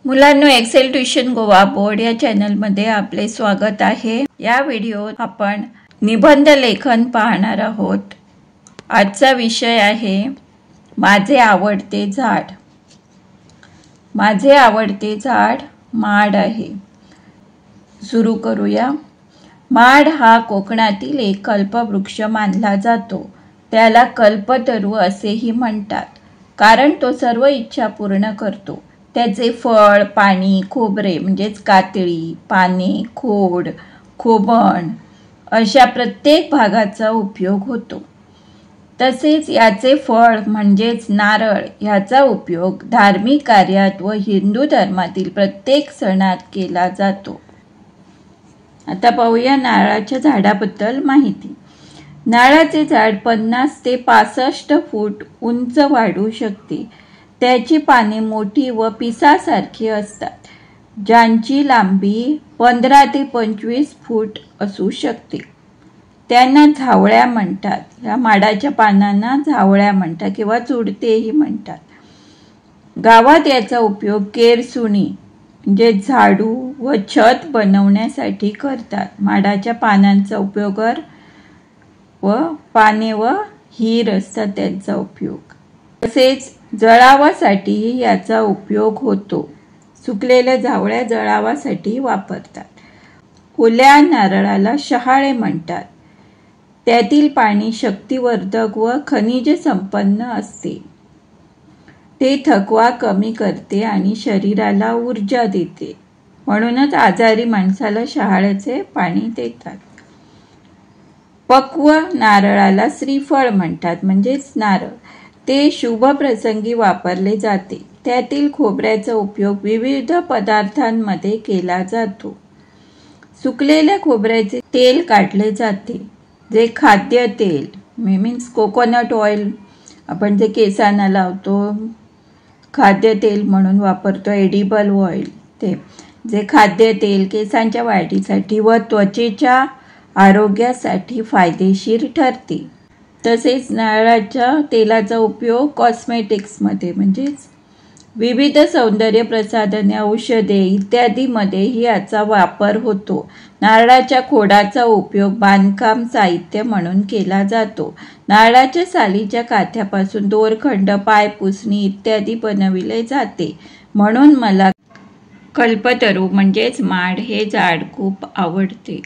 मुलांनो, Excel tuition Goa board या चॅनलमध्ये आपले स्वागत आहे। या व्हिडिओत आपण निबंध लेखन पाहणार आहोत। आजचा विषय आहे माझे आवडते झाड। माझे आवडते झाड माड आहे। सुरू करूया। माड हा कोकणातील एक कल्पवृक्ष मानला जातो। त्याला कल्पतरू असेही म्हणतात, कारण तो सर्व इच्छा पूर्ण करतो। त्याचे फळ, पाणी, खोबरे म्हणजेच कातळी, पाने, खोड, खोबण अशा प्रत्येक भागाचा उपयोग होतो। तसेच याचे फळ म्हणजेच नारळ याचा उपयोग धार्मिक कार्यात व हिंदू धर्मातील प्रत्येक सणात केला जातो। आता पाहूया नारळाच्या झाडाबद्दल माहिती। नारळाचे झाड 50 ते 65 फूट उंच वाढू शकते। त्याची पाने मोठी व पिसासारखी असतात, ज्यांची लांबी 15 ते 25 फूट असू शकते। त्यांना झावळ्या म्हणतात। या माडाच्या पानांना झावळ्या म्हणतात किंवा चुडतेही म्हणतात। गावात याचा उपयोग केरसुणी म्हणजे झाडू व छत बनवण्यासाठी करतात। माडाच्या पानांचा उपयोग व पाने व हीर असतात त्यांचा उपयोग। तसेच जळावासाठीही याचा उपयोग होतो। सुकलेल्या झावळ्या जळावासाठी वापरतात। ओल्या नारळाला शहाळे म्हणतात। त्यातील पाणी शक्तिवर्धक व खनिज संपन्न असते। ते थकवा कमी करते आणि शरीराला ऊर्जा देते, म्हणूनच आजारी माणसाला शहाळ्याचे पाणी देतात। पक्व नारळाला श्रीफळ म्हणतात, म्हणजेच नारळ। ते शुभ प्रसंगी वापरले जाते। त्यातील खोबऱ्याचा उपयोग विविध पदार्थांमध्ये केला जातो। सुकलेल्या खोबऱ्याचे तेल काढले जाते, जे खाद्य तेल मीन्स कोकोनट ऑइल आपण जे केसांना लावतो, खाद्य तेल म्हणून वापरतो, एडिबल ऑइल, ते जे खाद्य तेल केसांच्या वाढीसाठी व त्वचेच्या आरोग्यासाठी फायदेशीर ठरते। तसेच नारळाच्या तेलाचा उपयोग कॉस्मेटिक्समध्ये म्हणजेच विविध सौंदर्य प्रसाधने, औषधे इत्यादीमध्येही याचा वापर होतो। नारळाच्या खोडाचा उपयोग बांधकाम साहित्य म्हणून केला जातो। नारळाच्या सालीच्या काथ्यापासून दोरखंड, पायपुसणी इत्यादी बनविले जाते, म्हणून मला कल्पतरू म्हणजेच माड हे झाड खूप आवडते।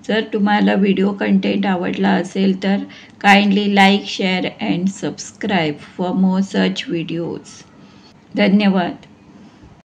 जर तुम्हाला व्हिडिओ कंटेंट आवडला असेल तर kindly like, share and subscribe for more such videos. धन्यवाद।